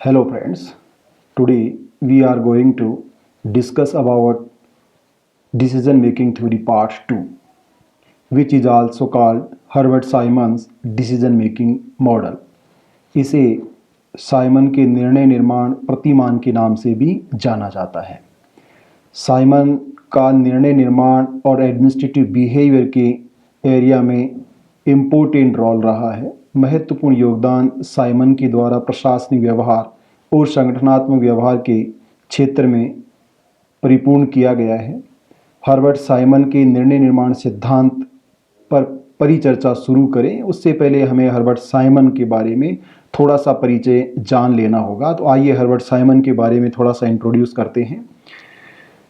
Hello friends, today we are going to discuss about decision making theory part 2, which is also called Herbert Simon's decision making model. इसे Simon के निर्णय निर्माण प्रतिमान के नाम से भी जाना जाता है। साइमन का निर्णय निर्माण और एडमिनिस्ट्रेटिव बिहेवियर के एरिया में इम्पोर्टेंट रोल रहा है। महत्वपूर्ण योगदान साइमन के द्वारा प्रशासनिक व्यवहार और संगठनात्मक व्यवहार के क्षेत्र में परिपूर्ण किया गया है। हर्बर्ट साइमन के निर्णय निर्माण सिद्धांत पर परिचर्चा शुरू करें उससे पहले हमें हर्बर्ट साइमन के बारे में थोड़ा सा परिचय जान लेना होगा। तो आइए हर्बर्ट साइमन के बारे में थोड़ा सा इंट्रोड्यूस करते हैं।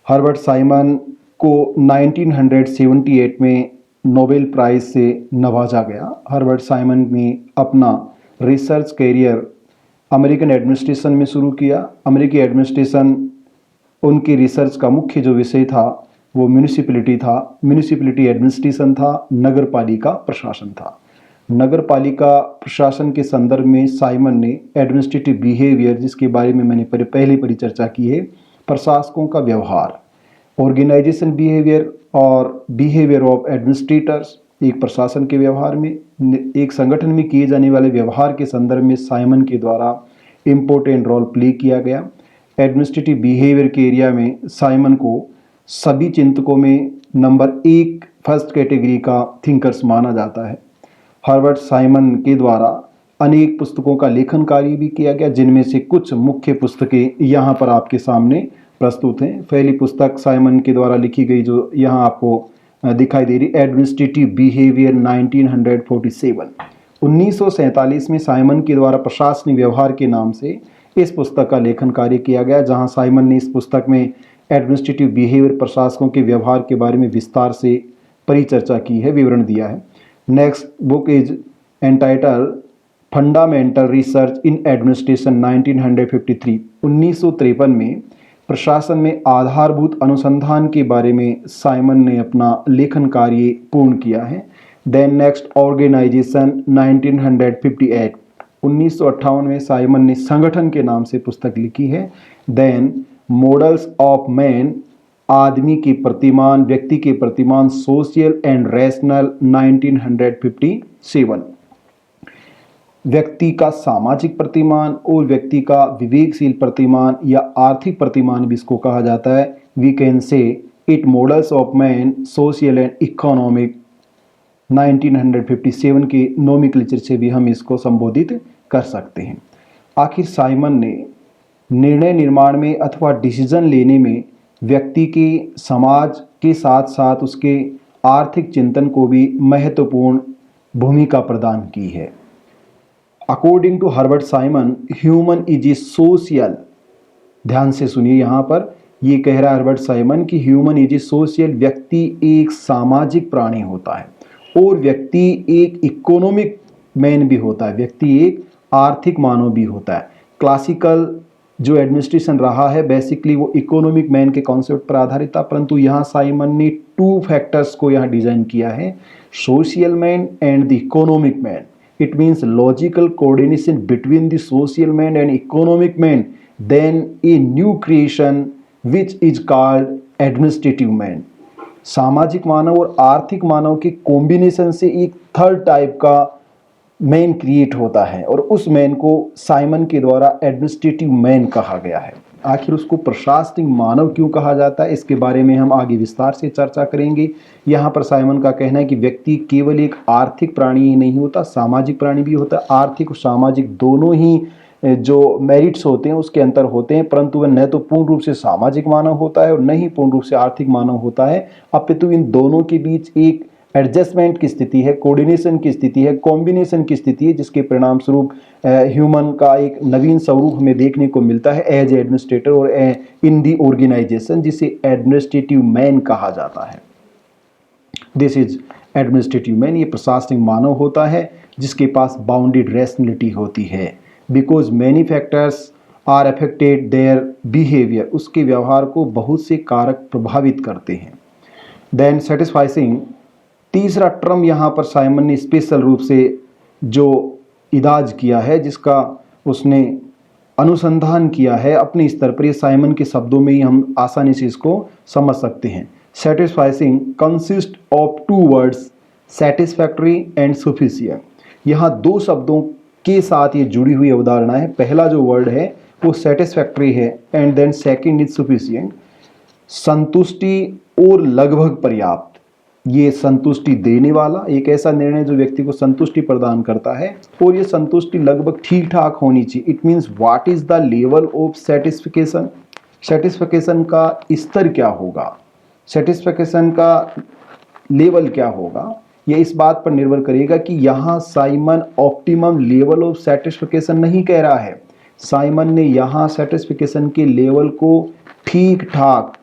हर्बर्ट साइमन को 1978 में नोबेल प्राइज से नवाजा गया। हर्बर्ट साइमन ने अपना रिसर्च कैरियर अमेरिकन एडमिनिस्ट्रेशन में शुरू किया। अमेरिकी एडमिनिस्ट्रेशन उनकी रिसर्च का मुख्य जो विषय था वो म्यूनिसिपैलिटी था, म्यूनिसिपैलिटी एडमिनिस्ट्रेशन था, नगर पालिका प्रशासन था। नगर पालिका प्रशासन के संदर्भ में साइमन ने एडमिनिस्ट्रेटिव बिहेवियर, जिसके बारे में मैंने पहले परिचर्चा की है, प्रशासकों का व्यवहार, ऑर्गेनाइजेशन बिहेवियर और बिहेवियर ऑफ एडमिनिस्ट्रेटर्स, एक प्रशासन के व्यवहार में, एक संगठन में किए जाने वाले व्यवहार के संदर्भ में साइमन के द्वारा इम्पोर्टेंट रोल प्ले किया गया। एडमिनिस्ट्रेटिव बिहेवियर के एरिया में साइमन को सभी चिंतकों में नंबर 1 फर्स्ट कैटेगरी का थिंकर्स माना जाता है। हर्बर्ट साइमन के द्वारा अनेक पुस्तकों का लेखन कार्य भी किया गया, जिनमें से कुछ मुख्य पुस्तकें यहाँ पर आपके सामने प्रस्तुत हैं। पहली पुस्तक साइमन के द्वारा लिखी गई जो यहाँ आपको दिखाई दे रही, एडमिनिस्ट्रेटिव बिहेवियर 1947। 1947 में साइमन के द्वारा प्रशासनिक व्यवहार के नाम से इस पुस्तक का लेखन कार्य किया गया, जहाँ साइमन ने इस पुस्तक में एडमिनिस्ट्रेटिव बिहेवियर, प्रशासकों के व्यवहार के बारे में विस्तार से परिचर्चा की है, विवरण दिया है। Next book is entitled fundamental research in administration 1953। 1953 में प्रशासन में आधारभूत अनुसंधान के बारे में साइमन ने अपना लेखन कार्य पूर्ण किया है। Then next organisation 1958। 1958 में साइमन ने संगठन के नाम से पुस्तक लिखी है। देन मॉडल्स ऑफ मैन, आदमी के प्रतिमान, व्यक्ति के प्रतिमान, सोशल एंड रैशनल 1957। व्यक्ति का सामाजिक प्रतिमान और व्यक्ति का विवेकशील प्रतिमान या आर्थिक प्रतिमान भी इसको कहा जाता है। We can say it models of man, social and economic 1957 के नोमेनक्लेचर से भी हम इसको संबोधित कर सकते हैं। आखिर साइमन ने निर्णय निर्माण में अथवा डिसीजन लेने में व्यक्ति के, समाज के साथ साथ उसके आर्थिक चिंतन को भी महत्वपूर्ण भूमिका प्रदान की है। According to Herbert Simon, human is a social, ध्यान से सुनिए, यहाँ पर ये कह रहा है हर्बर्ट साइमन कि ह्यूमन इज ए सोशल, व्यक्ति एक सामाजिक प्राणी होता है और व्यक्ति एक इकोनॉमिक मैन भी होता है, व्यक्ति एक आर्थिक मानव भी होता है। क्लासिकल जो एडमिनिस्ट्रेशन रहा है बेसिकली वो इकोनॉमिक मैन के कॉन्सेप्ट पर आधारित था, परंतु यहाँ साइमन ने 2 फैक्टर्स को यहाँ डिजाइन किया है, social man and the economic man. It means logical coordination between the social man and economic man, then a new creation which is called administrative man. सामाजिक मानव और आर्थिक मानव के कॉम्बिनेशन से एक थर्ड टाइप का मैन क्रिएट होता है और उस मैन को साइमन के द्वारा एडमिनिस्ट्रेटिव मैन कहा गया है। आखिर उसको प्रशासनिक मानव क्यों कहा जाता है, इसके बारे में हम आगे विस्तार से चर्चा करेंगे। यहाँ पर साइमन का कहना है कि व्यक्ति केवल एक आर्थिक प्राणी ही नहीं होता, सामाजिक प्राणी भी होता है। आर्थिक और सामाजिक दोनों ही जो मेरिट्स होते हैं उसके अंतर होते हैं, परंतु वह न तो पूर्ण रूप से सामाजिक मानव होता है और न ही पूर्ण रूप से आर्थिक मानव होता है, अपितु इन दोनों के बीच एक एडजस्टमेंट की स्थिति है, कोऑर्डिनेशन की स्थिति है, कॉम्बिनेशन की स्थिति है, जिसके परिणाम स्वरूप ह्यूमन का एक नवीन स्वरूप हमें देखने को मिलता है एज एडमिनिस्ट्रेटर और इन दी ऑर्गेनाइजेशन, जिसे एडमिनिस्ट्रेटिव मैन कहा जाता है। दिस इज एडमिनिस्ट्रेटिव मैन, ये प्रशासनिक मानव होता है जिसके पास बाउंडेड रैशनलिटी होती है, because many factors are affected their behaviour, उसके व्यवहार को बहुत से कारक प्रभावित करते हैं। देन सेटिस्फाइंग, तीसरा टर्म यहाँ पर साइमन ने स्पेशल रूप से जो इदाज किया है, जिसका उसने अनुसंधान किया है अपने स्तर पर, ये साइमन के शब्दों में ही हम आसानी से इसको समझ सकते हैं। Satisficing consist of two words, satisfactory and sufficient. यहाँ दो शब्दों के साथ ये जुड़ी हुई अवधारणा है। पहला जो वर्ड है वो सेटिस्फैक्ट्री है and then second is sufficient, संतुष्टि और लगभग पर्याप्त। ये संतुष्टि देने वाला एक ऐसा निर्णय जो व्यक्ति को संतुष्टि प्रदान करता है, और ये संतुष्टि लगभग ठीक ठाक होनी चाहिए। It means what is the level of satisfaction, satisfaction का स्तर क्या होगा, सेटिस्फिकेशन का लेवल क्या होगा, यह इस बात पर निर्भर करेगा कि यहाँ Simon optimum level of satisfaction नहीं कह रहा है। साइमन ने यहाँ सेटिस्फिकेशन के लेवल को ठीक ठाक,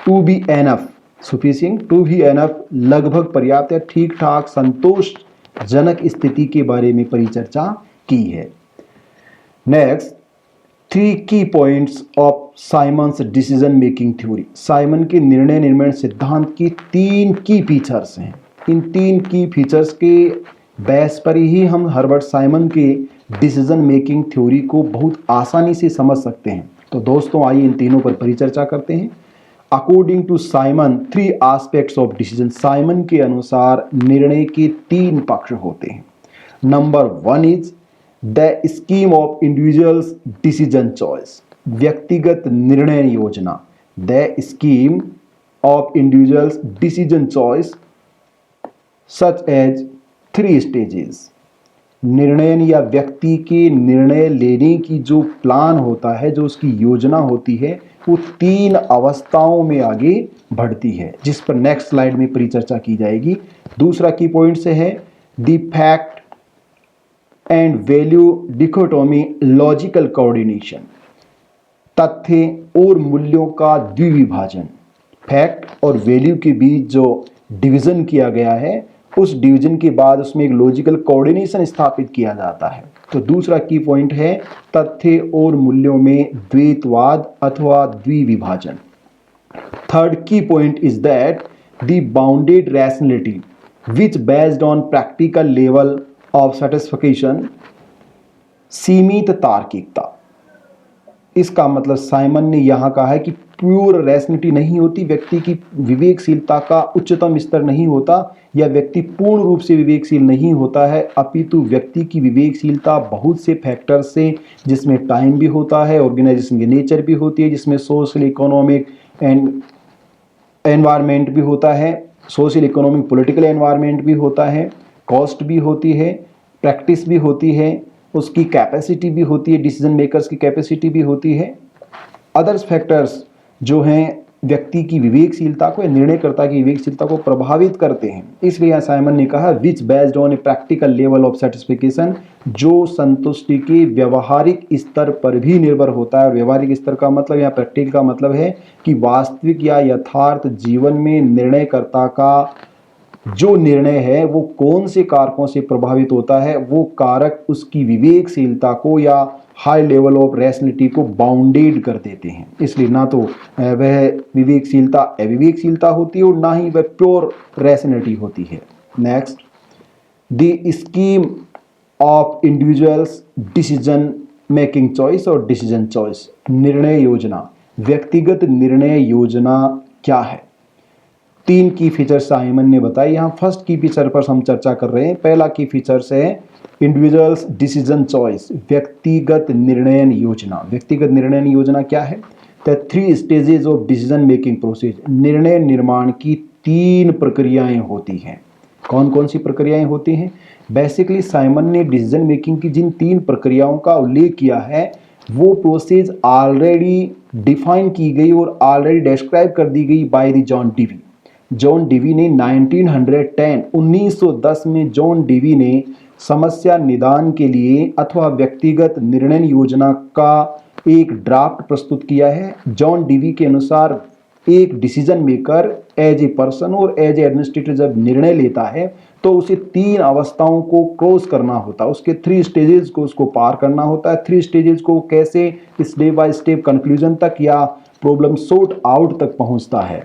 to be enough, sufficient, to be enough, लगभग पर्याप्त या ठीक ठाक संतोषजनक स्थिति के बारे में परिचर्चा की है। नेक्स्ट, 3 की points of Simons decision making theory. Simon के निर्णय निर्माण सिद्धांत की 3 की फीचर्स हैं। इन 3 की फीचर्स के बेस पर ही हम हर्बर्ट साइमन के डिसीजन मेकिंग थ्योरी को बहुत आसानी से समझ सकते हैं। तो दोस्तों आइए इन तीनों पर परिचर्चा करते हैं। According to Simon 3 aspects of decision. साइमन के अनुसार निर्णय के 3 पक्ष होते हैं। Number 1 is the scheme of individuals decision choice, व्यक्तिगत निर्णय योजना। The scheme of individuals decision choice such as 3 stages. निर्णय या व्यक्ति के निर्णय लेने की जो प्लान होता है, जो उसकी योजना होती है, वो 3 अवस्थाओं में आगे बढ़ती है, जिस पर नेक्स्ट स्लाइड में परिचर्चा की जाएगी। दूसरा की पॉइंट से है the fact and value dichotomy, logical coordination, तथ्य और मूल्यों का द्विविभाजन। फैक्ट और वैल्यू के बीच जो डिवीजन किया गया है, उस डिवीजन के बाद उसमें एक लॉजिकल कोऑर्डिनेशन स्थापित किया जाता है। तो दूसरा की पॉइंट है तथ्य और मूल्यों में द्वैतवाद अथवा द्विविभाजन। थर्ड की point is that the bounded rationality which based on practical level of satisfaction, सीमित तार्किकता। इसका मतलब साइमन ने यहाँ कहा है कि प्योर रैशनैलिटी नहीं होती, व्यक्ति की विवेकशीलता का उच्चतम स्तर नहीं होता, या व्यक्ति पूर्ण रूप से विवेकशील नहीं होता है, अपितु व्यक्ति की विवेकशीलता बहुत से फैक्टर से, जिसमें टाइम भी होता है, ऑर्गेनाइजेशन की नेचर भी होती है, जिसमें सोशल इकोनॉमिक एंड एनवायरनमेंट भी होता है, सोशल इकोनॉमिक पॉलिटिकल एनवायरनमेंट भी होता है, कॉस्ट भी होती है, प्रैक्टिस भी होती है, उसकी कैपेसिटी भी होती है, डिसीजन मेकर्स की कैपेसिटी भी होती है। अदर्स फैक्टर्स जो हैं व्यक्ति की विवेकशीलता को या निर्णयकर्ता की विवेकशीलता को प्रभावित करते हैं। इसलिए साइमन ने कहा which based on a practical level of satisfaction, जो संतुष्टि के व्यवहारिक स्तर पर भी निर्भर होता है। और व्यवहारिक स्तर का मतलब या प्रैक्टिकल का मतलब है कि वास्तविक या यथार्थ जीवन में निर्णयकर्ता का जो निर्णय है वो कौन से कारकों से प्रभावित होता है, वो कारक उसकी विवेकशीलता को या हाई लेवल ऑफ रैशनैलिटी को बाउंडेड कर देते हैं। इसलिए ना तो वह विवेकशीलता अविवेकशीलता होती है और ना ही वह प्योर रैशनैलिटी होती है। Next, the scheme of individuals decision making choice और डिसीजन चॉइस, निर्णय योजना, व्यक्तिगत निर्णय योजना क्या है। 3 की फीचर साइमन ने बताई। यहाँ फर्स्ट की फीचर पर हम चर्चा कर रहे हैं। पहला की फीचर्स है इंडिविजुअल्स डिसीजन चॉइस, व्यक्तिगत निर्णय योजना। व्यक्तिगत निर्णय योजना क्या है? The 3 stages of decision making process, निर्णय निर्माण की 3 प्रक्रियाएं होती हैं। कौन कौन सी प्रक्रियाएं होती हैं? बेसिकली साइमन ने डिसीजन मेकिंग की जिन 3 प्रक्रियाओं का उल्लेख किया है, वो प्रोसेस ऑलरेडी डिफाइन की गई और ऑलरेडी डिस्क्राइब कर दी गई by the John Dewey. John Dewey ने 1910 में जॉन डीवी ने समस्या निदान के लिए अथवा व्यक्तिगत निर्णय योजना का एक ड्राफ्ट प्रस्तुत किया है। जॉन डीवी के अनुसार एक decision maker as a person और एज ए एडमिनिस्ट्रेटर जब निर्णय लेता है तो उसे 3 अवस्थाओं को क्रॉस करना होता है, उसके 3 स्टेजेस को उसको पार करना होता है। 3 स्टेजेस को कैसे स्टेप बाय स्टेप कंक्लूजन तक या प्रॉब्लम सॉर्ट आउट तक पहुंचता है।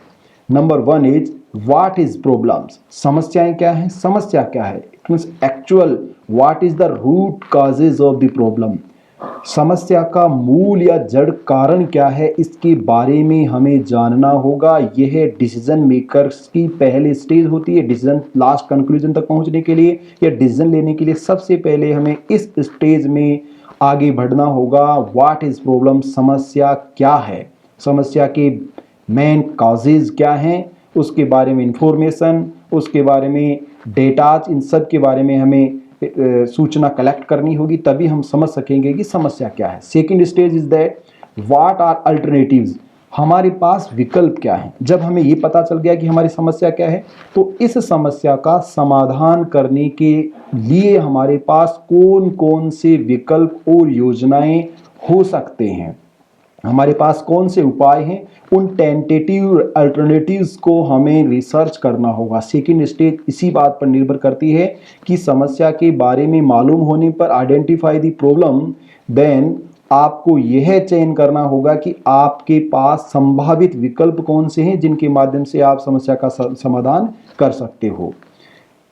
Number 1 is what is problems, समस्याएं क्या है, समस्या क्या है। It means actual what is the root causes of the problem, समस्या का मूल या जड़ कारण क्या है, इसके बारे में हमें जानना होगा। यह डिसीजन मेकर्स की पहली स्टेज होती है डिसीजन लास्ट कंक्लूजन तक पहुंचने के लिए या डिसीजन लेने के लिए। सबसे पहले हमें इस स्टेज में आगे बढ़ना होगा। व्हाट इज प्रॉब्लम, समस्या क्या है, समस्या के मेन कॉजेज क्या हैं, उसके बारे में इंफॉर्मेशन, उसके बारे में डेटाज, इन सब के बारे में हमें सूचना कलेक्ट करनी होगी, तभी हम समझ सकेंगे कि समस्या क्या है। Second stage is that what are alternatives, हमारे पास विकल्प क्या है। जब हमें ये पता चल गया कि हमारी समस्या क्या है, तो इस समस्या का समाधान करने के लिए हमारे पास कौन कौन से विकल्प और योजनाएं हो सकते हैं, हमारे पास कौन से उपाय हैं, उन टेंटेटिव अल्टरनेटिव्स को हमें रिसर्च करना होगा। सेकंड स्टेज इसी बात पर निर्भर करती है कि समस्या के बारे में मालूम होने पर आइडेंटिफाई द प्रॉब्लम, देन आपको यह चयन करना होगा कि आपके पास संभावित विकल्प कौन से हैं जिनके माध्यम से आप समस्या का समाधान कर सकते हो।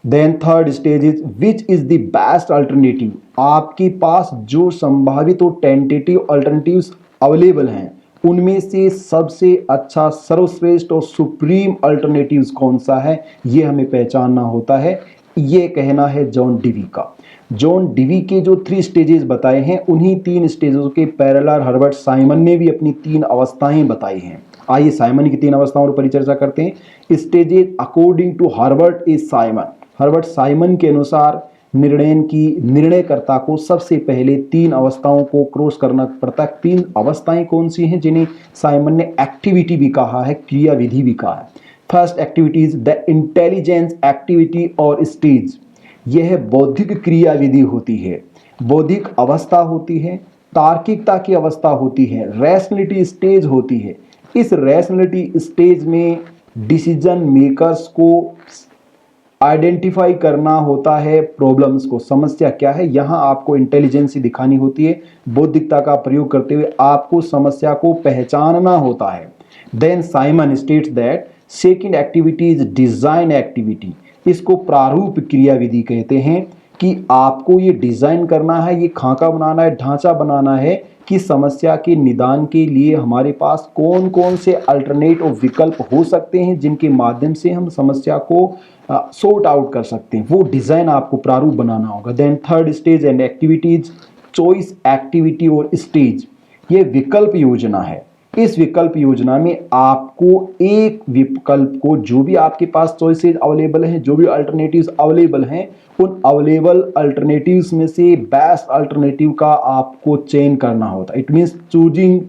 Then third stage is which is the best alternative, आपके पास जो संभावित और टेंटेटिव अल्टरनेटिव्स अवेलेबल हैं उनमें से सबसे अच्छा, सर्वश्रेष्ठ और सुप्रीम अल्टरनेटिव्स कौन सा है, ये हमें पहचानना होता है। ये कहना है जॉन डिवी का। जॉन डिवी के जो 3 स्टेजेस बताए हैं, उन्हीं 3 स्टेजेस के पैरेलल हर्बर्ट साइमन ने भी अपनी 3 अवस्थाएं बताई हैं। आइए साइमन की 3 अवस्थाओं पर परिचर्चा करते हैं। Stages according to Herbert A Simon, Herbert Simon के अनुसार निर्णयकर्ता को सबसे पहले 3 अवस्थाओं को क्रॉस करना पड़ता है। 3 अवस्थाएं कौन सी हैं, जिन्हें साइमन ने एक्टिविटी भी कहा है, क्रियाविधि भी कहा है। First activity is the intelligence activity और स्टेज, यह बौद्धिक क्रियाविधि होती है, बौद्धिक अवस्था होती है, तार्किकता की अवस्था होती है, रैशनलिटी स्टेज होती है। इस रैशनलिटी स्टेज में डिसीजन मेकर्स को आइडेंटिफाई करना होता है प्रॉब्लम्स को, समस्या क्या है। यहाँ आपको इंटेलिजेंसी दिखानी होती है, बौद्धिकता का प्रयोग करते हुए आपको समस्या को पहचानना होता है। Then Simon states that second activity is design activity, इसको प्रारूप क्रियाविधि कहते हैं कि आपको ये डिजाइन करना है, ये खाका बनाना है, ढांचा बनाना है कि समस्या के निदान के लिए हमारे पास कौन कौन से अल्टरनेट और विकल्प हो सकते हैं जिनके माध्यम से हम समस्या को सॉर्ट आउट कर सकते हैं। वो डिजाइन आपको प्रारूप बनाना होगा। Then third stage and activities choice activity और स्टेज, ये विकल्प योजना है। इस विकल्प योजना में आपको एक विकल्प को, जो भी आपके पास चॉइसेस अवेलेबल हैं, जो भी अल्टरनेटिव्स अवेलेबल हैं, उन अवेलेबल अल्टरनेटिव्स में से बेस्ट अल्टरनेटिव का आपको चयन करना होता है। It means choosing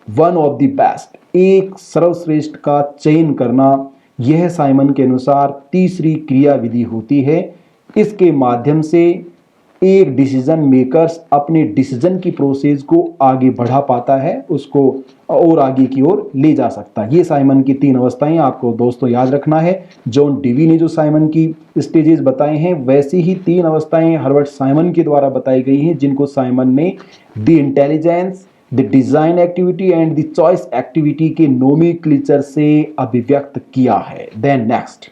one of the best, एक सर्वश्रेष्ठ का चयन करना, यह साइमन के अनुसार तीसरी क्रियाविधि होती है। इसके माध्यम से एक डिसीजन मेकर्स अपने डिसीजन की प्रोसेस को आगे बढ़ा पाता है, उसको और आगे की ओर ले जा सकता है। ये साइमन की 3 अवस्थाएं आपको दोस्तों याद रखना है। जॉन डिवी ने जो साइमन की स्टेजेस बताए हैं, वैसी ही 3 अवस्थाएं हर्बर्ट साइमन के द्वारा बताई गई हैं, जिनको साइमन ने the intelligence, the design activity and the choice activity के नोमेनक्लेचर से अभिव्यक्त किया है। Then next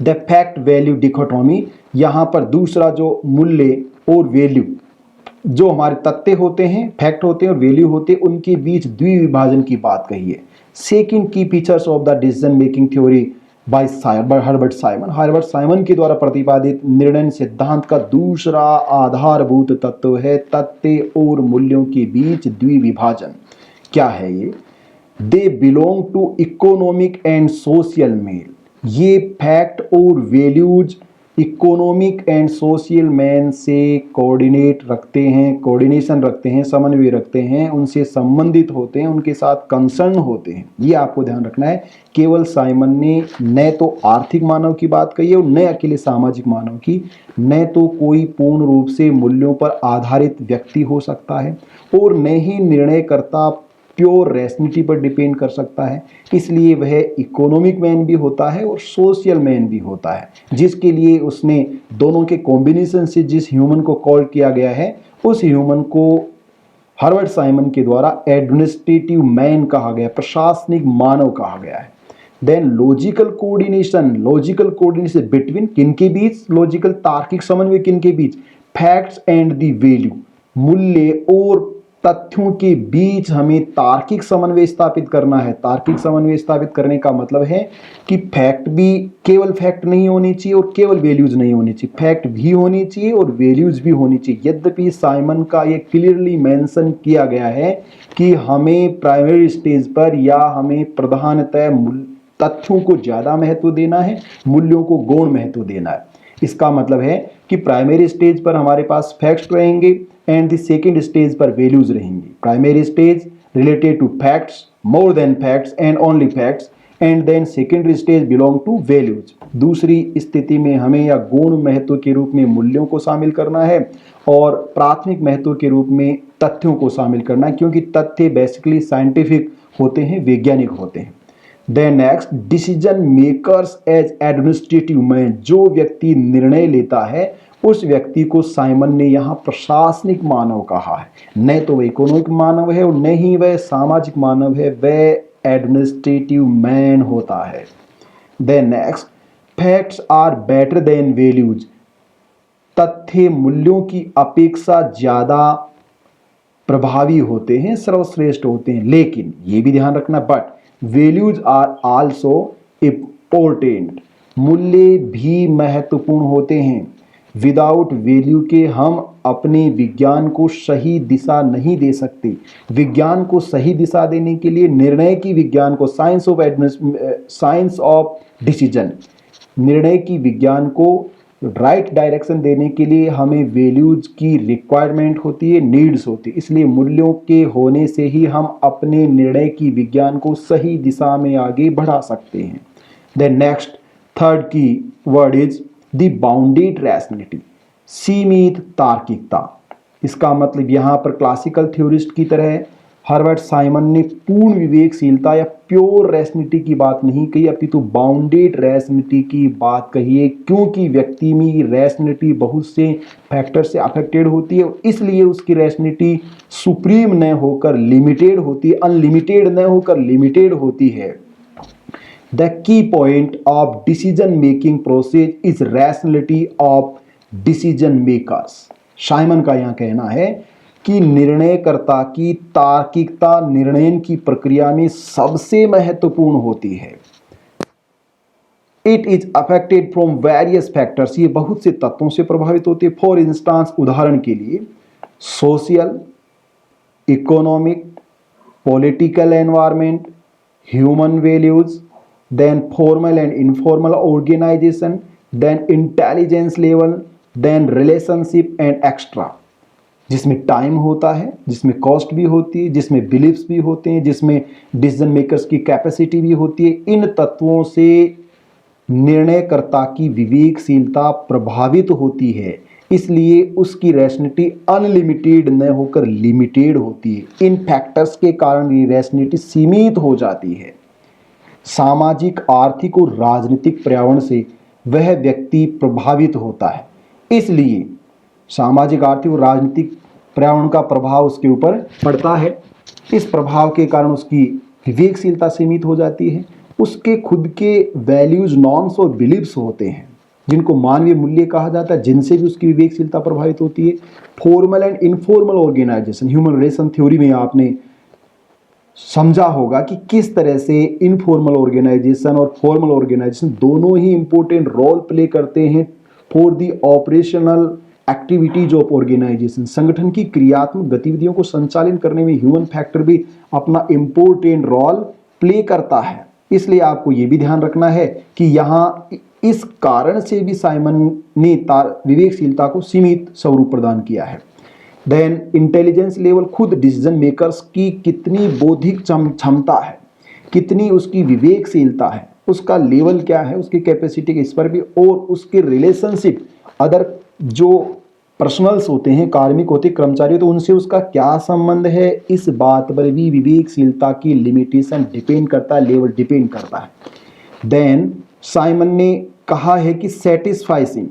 the fact value dichotomy, यहाँ पर दूसरा जो मूल्य और वैल्यू, जो हमारे तथ्य होते हैं, फैक्ट होते हैं और वैल्यू होते हैं, उनके बीच द्विविभाजन की बात कही है। सेकंड की features of the decision making theory by Herbert Simon, Herbert Simon के द्वारा प्रतिपादित निर्णय सिद्धांत का दूसरा आधारभूत तत्व है तथ्य और मूल्यों के बीच द्विविभाजन। क्या है ये? They belong to economic and social male, ये फैक्ट और values economic and social man से कोऑर्डिनेट रखते हैं, कोऑर्डिनेशन रखते हैं, समन्वय रखते हैं, उनसे संबंधित होते हैं, उनके साथ कंसर्न होते हैं। ये आपको ध्यान रखना है। केवल साइमन ने न तो आर्थिक मानव की बात कही है और न अकेले सामाजिक मानव की, न तो कोई पूर्ण रूप से मूल्यों पर आधारित व्यक्ति हो सकता है और न ही निर्णयकर्ता प्योर रैशनलिटी पर डिपेंड कर सकता है। इसलिए वह इकोनॉमिक मैन भी होता है और सोशल मैन भी होता है, जिसके लिए उसने दोनों के कॉम्बिनेशन से जिस ह्यूमन को कॉल किया गया है, उस ह्यूमन को हर्बर्ट साइमन के द्वारा एडमिनिस्ट्रेटिव मैन कहा गया, प्रशासनिक मानव कहा गया है। Then logical coordination, logical coordination between किन के बीच, लॉजिकल तार्किक समन्वय किन के बीच, फैक्ट्स एंड द वैल्यू, मूल्य और तथ्यों के बीच हमें तार्किक समन्वय स्थापित करना है। तार्किक समन्वय स्थापित करने का मतलब है कि फैक्ट भी केवल फैक्ट नहीं होनी चाहिए और केवल वैल्यूज नहीं होनी चाहिए, फैक्ट भी होनी चाहिए और वैल्यूज भी होनी चाहिए। यद्यपि साइमन का ये क्लियरली मेंशन किया गया है कि हमें प्राइमरी स्टेज पर या हमें प्रधानतः तथ्यों को ज्यादा महत्व देना है, मूल्यों को गौण महत्व देना है। इसका मतलब है कि प्राइमरी स्टेज पर हमारे पास फैक्ट्स रहेंगे एंड द सेकेंड स्टेज पर वैल्यूज रहेंगी। Primary stage related to facts, more than facts and only facts, and then secondary stage belong to values. दूसरी स्थिति में हमें या गौण महत्व के रूप में मूल्यों को शामिल करना है और प्राथमिक महत्व के रूप में तथ्यों को शामिल करना है, क्योंकि तथ्य बेसिकली साइंटिफिक होते हैं, वैज्ञानिक होते हैं। Then next, decision makers as administrative man. जो व्यक्ति निर्णय लेता है उस व्यक्ति को साइमन ने यहाँ प्रशासनिक मानव कहा है। न तो वह इकोनॉमिक मानव है और न ही वह सामाजिक मानव है, वह एडमिनिस्ट्रेटिव मैन होता है। Then next, facts are better than values. तथ्य मूल्यों की अपेक्षा ज्यादा प्रभावी होते हैं, सर्वश्रेष्ठ होते हैं। लेकिन ये भी ध्यान रखना, but values are also important. मूल्य भी महत्वपूर्ण होते हैं। विदाउट वैल्यू के हम अपने विज्ञान को सही दिशा नहीं दे सकते। विज्ञान को सही दिशा देने के लिए निर्णय की विज्ञान को साइंस ऑफ डिसीजन, निर्णय की विज्ञान को राइट डायरेक्शन देने के लिए हमें वैल्यूज की रिक्वायरमेंट होती है, नीड्स होती है। इसलिए मूल्यों के होने से ही हम अपने निर्णय की विज्ञान को सही दिशा में आगे बढ़ा सकते हैं। देन नेक्स्ट, थर्ड की word is the bounded rationality, सीमित तार्किकता। इसका मतलब यहाँ पर क्लासिकल थ्योरिस्ट की तरह हर्बर्ट साइमन ने पूर्ण विवेकशीलता या प्योर रैशनैलिटी की बात नहीं कही, अपितु बाउंडेड रैशनैलिटी की बात कही है, क्योंकि व्यक्ति में रैशनैलिटी बहुत से फैक्टर से अफेक्टेड होती है, इसलिए उसकी रैशनैलिटी सुप्रीम न होकर लिमिटेड होती है, अनलिमिटेड न होकर लिमिटेड होती है। The key point of decision making process is rationality of decision makers. Simon का यहाँ कहना है कि निर्णयकर्ता की तार्किकता निर्णय की प्रक्रिया में सबसे महत्वपूर्ण होती है। It is affected from various factors. ये बहुत से तत्वों से प्रभावित होती है। फॉर इंस्टांस, उदाहरण के लिए social, economic, political environment, human values, then formal and informal organization, then intelligence level, then relationship and extra, जिसमें टाइम होता है, जिसमें कॉस्ट भी होती है, जिसमें बिलीफ्स भी होते हैं, जिसमें डिसीजन मेकर्स की कैपेसिटी भी होती है। इन तत्वों से निर्णयकर्ता की विवेकशीलता प्रभावित होती है, इसलिए उसकी रैशनैलिटी अनलिमिटेड न होकर लिमिटेड होती है। इन फैक्टर्स के कारण ये रैशनैलिटी सीमित हो जाती है। सामाजिक, आर्थिक और राजनीतिक पर्यावरण से वह व्यक्ति प्रभावित होता है, इसलिए सामाजिक, आर्थिक और राजनीतिक पर्यावरण का प्रभाव उसके ऊपर पड़ता है। इस प्रभाव के कारण उसकी विवेकशीलता सीमित हो जाती है। उसके खुद के वैल्यूज, नॉर्म्स और बिलीव्स होते हैं, जिनको मानवीय मूल्य कहा जाता है, जिनसे भी उसकी विवेकशीलता प्रभावित होती है। Formal and informal organisation, human relation theory में आपने समझा होगा कि किस तरह से इनफॉर्मल ऑर्गेनाइजेशन और फॉर्मल ऑर्गेनाइजेशन दोनों ही इंपॉर्टेंट रोल प्ले करते हैं for the operational activities of organisation. संगठन की क्रियात्मक गतिविधियों को संचालित करने में ह्यूमन फैक्टर भी अपना इंपॉर्टेंट रोल प्ले करता है। इसलिए आपको यह भी ध्यान रखना है कि यहाँ इस कारण से भी साइमन ने विवेकशीलता को सीमित स्वरूप प्रदान किया है। देन इंटेलिजेंस लेवल, खुद डिसीजन मेकर्स की कितनी बौद्धिक क्षमता है, कितनी उसकी विवेकशीलता है, उसका लेवल क्या है, उसकी कैपेसिटी के इस पर भी, और उसके रिलेशनशिप अदर जो पर्सनल्स होते हैं, कार्मिक होते हैं, कर्मचारी होते हैं, उनसे उसका क्या संबंध है, इस बात पर भी विवेकशीलता की लिमिटेशन डिपेंड करता है, लेवल डिपेंड करता है। देन साइमन ने कहा है कि सेटिस्फाइसिंग,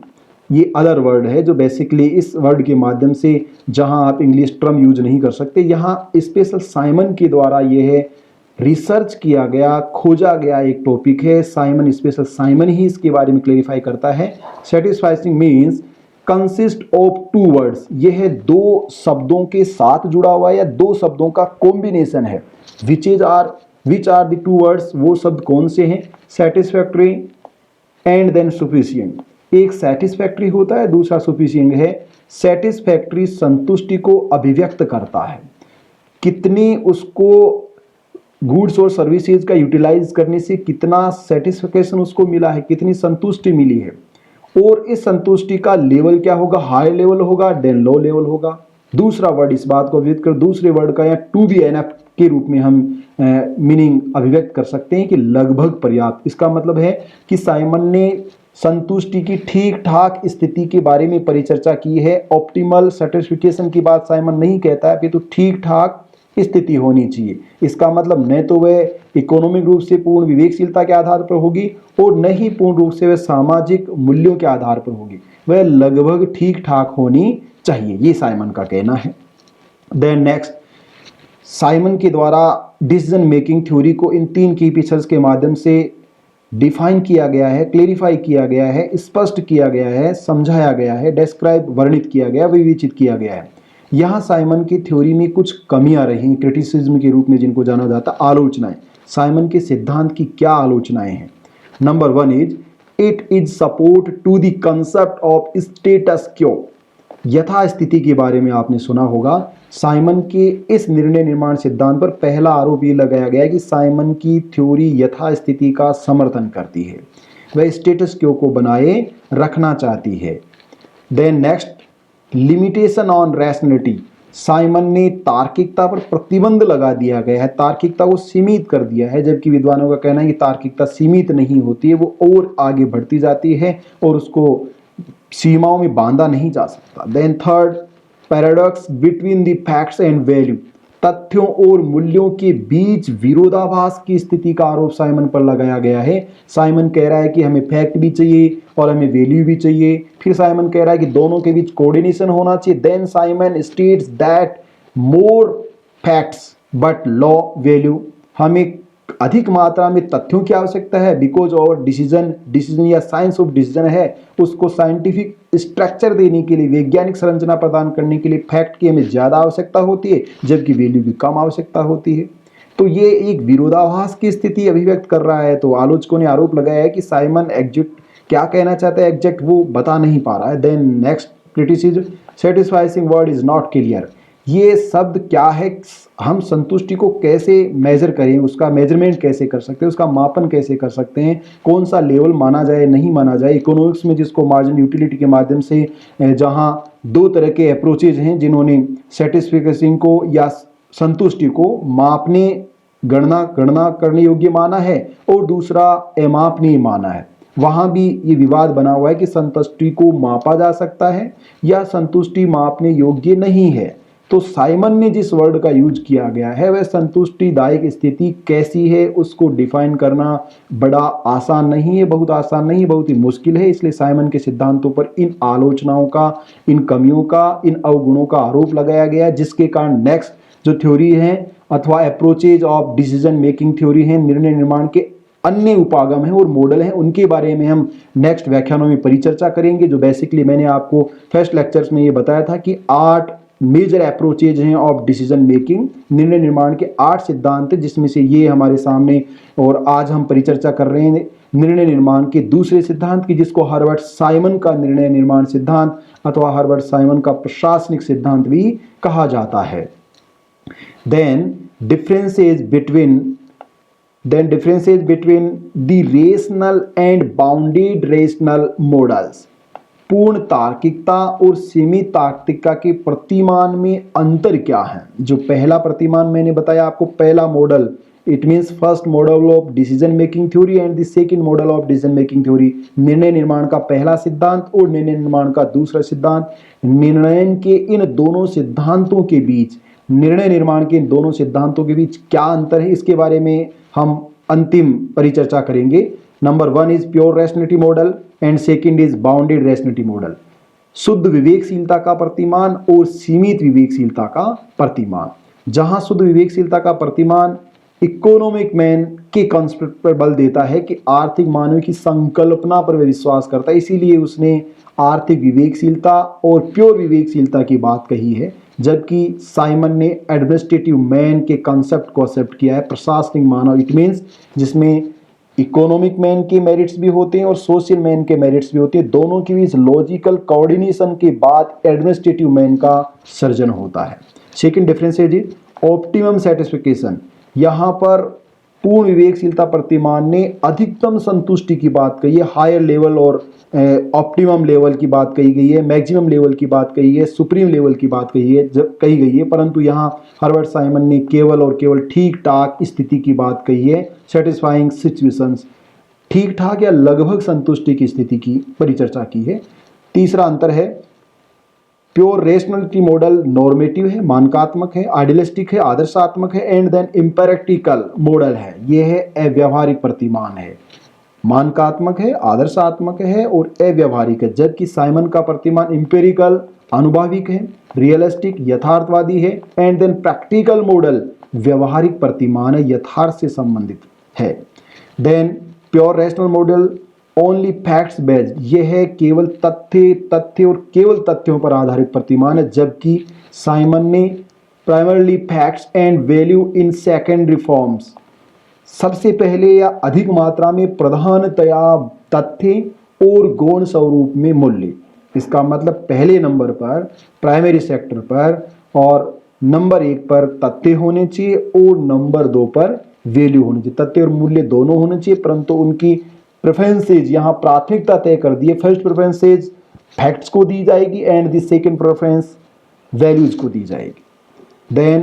ये अदर वर्ड है जो बेसिकली इस वर्ड के माध्यम से, जहां आप इंग्लिश टर्म यूज नहीं कर सकते, यहाँ स्पेशल साइमन के द्वारा यह है रिसर्च किया गया, खोजा गया एक टॉपिक है। साइमन, स्पेशल साइमन ही इसके बारे में क्लेरिफाई करता है। Satisficing means consist of two words, यह दो शब्दों के साथ जुड़ा हुआ है या दो शब्दों का कॉम्बिनेशन है। Which are the two words, वो शब्द कौन से हैं? Satisfactory and then sufficient. एक सेटिस्फैक्ट्री होता है, दूसरा सफिशिएंट है। सेटिस्फैक्ट्री संतुष्टि को अभिव्यक्त करता है, कितनी उसको गुड्स और सर्विसेज का यूटिलाइज करने से कितना सेटिस्फेक्शन उसको मिला है, कितनी संतुष्टि मिली है। और इस संतुष्टि का लेवल क्या होगा? हाई लेवल होगा, देन लो लेवल होगा। दूसरा वर्ड इस बात को अभिव्यक्त कर, दूसरे वर्ड का यहाँ टू बी एनफ के रूप में हम मीनिंग अभिव्यक्त कर सकते हैं कि लगभग पर्याप्त। इसका मतलब है कि साइमन ने संतुष्टि की ठीक ठाक स्थिति के बारे में परिचर्चा की है। ऑप्टिमल सेटिस्फिकेशन की बात साइमन नहीं कहता है कि तो ठीक ठाक स्थिति होनी चाहिए। इसका मतलब न तो वह इकोनॉमिक रूप से पूर्ण विवेकशीलता के आधार पर होगी और न ही पूर्ण रूप से वह सामाजिक मूल्यों के आधार पर होगी, वह लगभग ठीक ठाक होनी चाहिए, ये साइमन का कहना है। देन नेक्स्ट, साइमन के द्वारा डिसीजन मेकिंग थ्योरी को इन तीन की फीचर्स के माध्यम से डिफाइन किया गया है, क्लेरिफाई किया गया है, स्पष्ट किया गया है, समझाया गया है, डिस्क्राइब वर्णित किया गया, विवेचित किया गया है। यहाँ साइमन की थ्योरी में कुछ कमियां रही, क्रिटिसिज्म के रूप में जिनको जाना जाता, आलोचनाएं। साइमन के सिद्धांत की क्या आलोचनाएं हैं? Number 1 is it is support to the concept of status quo. यथास्थिति के बारे में आपने सुना होगा। साइमन के इस निर्णय निर्माण सिद्धांत पर पहला आरोप ये लगाया गया कि साइमन की थ्योरी यथास्थिति का समर्थन करती है, वह स्टेटस क्यो को बनाए रखना चाहती है। Then next, limitation on rationality. Simon ने तार्किकता पर प्रतिबंध लगा दिया गया है, तार्किकता को सीमित कर दिया है, जबकि विद्वानों का कहना है कि तार्किकता सीमित नहीं होती है, वो और आगे बढ़ती जाती है और उसको सीमाओं में बांधा नहीं जा सकता। Then third, paradox between the facts and value. तथ्यों और मूल्यों के बीच विरोधाभास की स्थिति का आरोप साइमन पर लगाया गया है। साइमन कह रहा है कि हमें फैक्ट भी चाहिए और हमें वैल्यू भी चाहिए। फिर साइमन कह रहा है कि दोनों के बीच कोऑर्डिनेशन होना चाहिए। Then Simon states that more facts but low value. हमें अधिक मात्रा में तथ्यों की आवश्यकता है, बिकॉज और डिसीजन या साइंस ऑफ डिसीजन है, उसको साइंटिफिक स्ट्रक्चर देने के लिए, वैज्ञानिक संरचना प्रदान करने के लिए फैक्ट की हमें ज़्यादा आवश्यकता होती है, जबकि वैल्यू की कम आवश्यकता होती है। तो ये एक विरोधाभास की स्थिति अभिव्यक्त कर रहा है। तो आलोचकों ने आरोप लगाया है कि साइमन एग्जैक्ट क्या कहना चाहता है, एग्जैक्ट वो बता नहीं पा रहा है। Then next criticism, satisfying word is not clear. ये शब्द क्या है, हम संतुष्टि को कैसे मेजर करें, उसका मेजरमेंट कैसे कर सकते हैं, उसका मापन कैसे कर सकते हैं, कौन सा लेवल माना जाए नहीं माना जाए। इकोनॉमिक्स में जिसको मार्जिनल यूटिलिटी के माध्यम से, जहां दो तरह के अप्रोचेज हैं जिन्होंने सेटिस्फिकेशन को या संतुष्टि को मापने गणना करने योग्य माना है और दूसरा अमापनीय माना है, वहां भी ये विवाद बना हुआ है कि संतुष्टि को मापा जा सकता है या संतुष्टि मापने योग्य नहीं है। तो साइमन ने जिस वर्ड का यूज किया गया है वह संतुष्टिदायक स्थिति कैसी है उसको डिफाइन करना बड़ा आसान नहीं है, बहुत आसान नहीं है, बहुत ही मुश्किल है। इसलिए साइमन के सिद्धांतों पर इन आलोचनाओं का, इन कमियों का, इन अवगुणों का आरोप लगाया गया है, जिसके कारण नेक्स्ट जो थ्योरी है अथवा approaches of decision making theory है, निर्णय निर्माण के अन्य उपागम हैं और मॉडल हैं, उनके बारे में हम नेक्स्ट व्याख्यानों में परिचर्चा करेंगे। जो बेसिकली मैंने आपको फर्स्ट लेक्चर्स में ये बताया था कि 8 मेजर अप्रोचेज हैं ऑफ डिसीजन मेकिंग, निर्णय निर्माण के 8 सिद्धांत, जिसमें से ये हमारे सामने और आज हम परिचर्चा कर रहे हैं निर्णय निर्माण के दूसरे सिद्धांत की, जिसको हर्बर्ट साइमन का निर्णय निर्माण सिद्धांत अथवा हर्बर्ट साइमन का प्रशासनिक सिद्धांत भी कहा जाता है। Then differences between the rational and bounded rational models. पूर्ण तार्किकता और सीमित तार्किकता के प्रतिमान में अंतर क्या है? जो पहला प्रतिमान मैंने बताया आपको, पहला model, it means first model of decision making theory and the second model of decision making theory. निर्णय निर्माण का पहला सिद्धांत और निर्णय निर्माण का दूसरा सिद्धांत। निर्णय के इन दोनों सिद्धांतों के बीच, निर्णय निर्माण के इन दोनों सिद्धांतों के बीच क्या अंतर है, इसके बारे में हम अंतिम परिचर्चा करेंगे। Number 1 is pure rationality model and second is bounded rationality model. शुद्ध विवेकशीलता का प्रतिमान और सीमित विवेकशीलता का प्रतिमान। जहां शुद्ध विवेकशीलता का प्रतिमान इकोनॉमिक मैन के कॉन्सेप्ट पर बल देता है कि आर्थिक मानव की संकल्पना पर वह विश्वास करता है, इसीलिए उसने आर्थिक विवेकशीलता और प्योर विवेकशीलता की बात कही है, जबकि साइमन ने एडमिनिस्ट्रेटिव मैन के कंसेप्ट को एक्सेप्ट किया है, प्रशासनिक मानव। इट मीन्स जिसमें इकोनॉमिक मैन के मेरिट्स भी होते हैं और सोशल मैन के मेरिट्स भी होते हैं, दोनों के बीच लॉजिकल कोऑर्डिनेशन के बाद एडमिनिस्ट्रेटिव मैन का सर्जन होता है। सेकंड डिफरेंस है जी ऑप्टिमम सेटिस्फिकेशन। यहाँ पर पूर्ण विवेकशीलता प्रतिमान ने अधिकतम संतुष्टि की बात कही है, हायर लेवल और ऑप्टिमम लेवल की बात कही गई है, मैक्सिमम लेवल की बात कही है, सुप्रीम लेवल की बात कही गई है, परंतु यहाँ हर्बर्ट साइमन ने केवल और केवल ठीक ठाक स्थिति की बात कही है, सेटिस्फाइंग सिचुएशंस, ठीक ठाक या लगभग संतुष्टि की स्थिति की परिचर्चा की है। तीसरा अंतर है प्योर रेशनलिटी मॉडल नॉर्मेटिव है, मानकात्मक है, आइडियलिस्टिक है, आदर्शात्मक है, एंड देन इम्पेरेक्टिकल मॉडल है, यह है अव्यावहारिक प्रतिमान है। मानकात्मक है, आदर्शात्मक है और अव्यावहारिक है, जबकि साइमन का प्रतिमान इंपेरिकल आनुभाविक है, रियलिस्टिक यथार्थवादी है, एंड देन प्रैक्टिकल मॉडल व्यवहारिक प्रतिमान है, यथार्थ से संबंधित है। Then pure rational model only facts based, यह है केवल तथ्य और केवल तथ्यों पर आधारित प्रतिमान है, जबकि साइमन ने primarily facts and value in secondary forms, सबसे पहले या अधिक मात्रा में प्रधानतया तथ्य और गौण स्वरूप में मूल्य। इसका मतलब पहले नंबर पर प्राइमरी सेक्टर पर और नंबर 1 पर तथ्य होने चाहिए और नंबर 2 पर वैल्यू होनी चाहिए। तथ्य और मूल्य दोनों होने चाहिए, परंतु उनकी प्रेफरेंसेज यहाँ प्राथमिकता तय कर दी है। फर्स्ट प्रेफरेंसेज फैक्ट्स को दी जाएगी and the second preference values को दी जाएगी। Then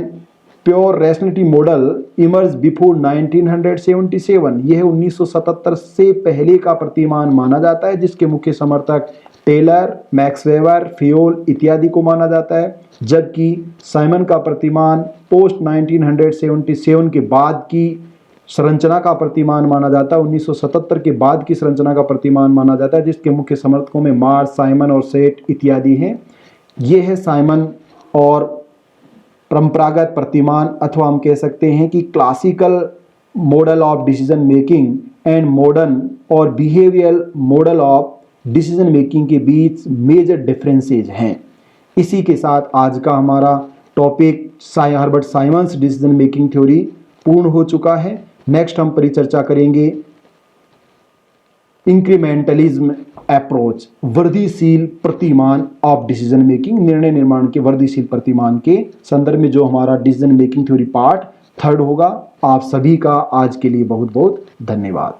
pure rationality model emerge before 1977, यह 1977 से पहले का प्रतिमान माना जाता है, जिसके मुख्य समर्थक टेलर, मैक्स वेबर, फियोल इत्यादि को माना जाता है, जबकि साइमन का प्रतिमान पोस्ट 1977 के बाद की संरचना का प्रतिमान माना जाता है, 1977 के बाद की संरचना का प्रतिमान माना जाता है, जिसके मुख्य समर्थकों में मार्स, साइमन और सेट इत्यादि हैं। ये है साइमन और परंपरागत प्रतिमान, अथवा हम कह सकते हैं कि classical model of decision making and modern और behavioural model of decision making के बीच मेजर डिफरेंसेज हैं। इसी के साथ आज का हमारा topic Herbert Simons decision making theory पूर्ण हो चुका है। नेक्स्ट हम परिचर्चा करेंगे इंक्रीमेंटलिज्म अप्रोच, वृद्धिशील प्रतिमान ऑफ डिसीजन मेकिंग, निर्णय निर्माण के वृद्धिशील प्रतिमान के संदर्भ में जो हमारा डिसीजन मेकिंग थ्योरी पार्ट 3 होगा। आप सभी का आज के लिए बहुत बहुत धन्यवाद।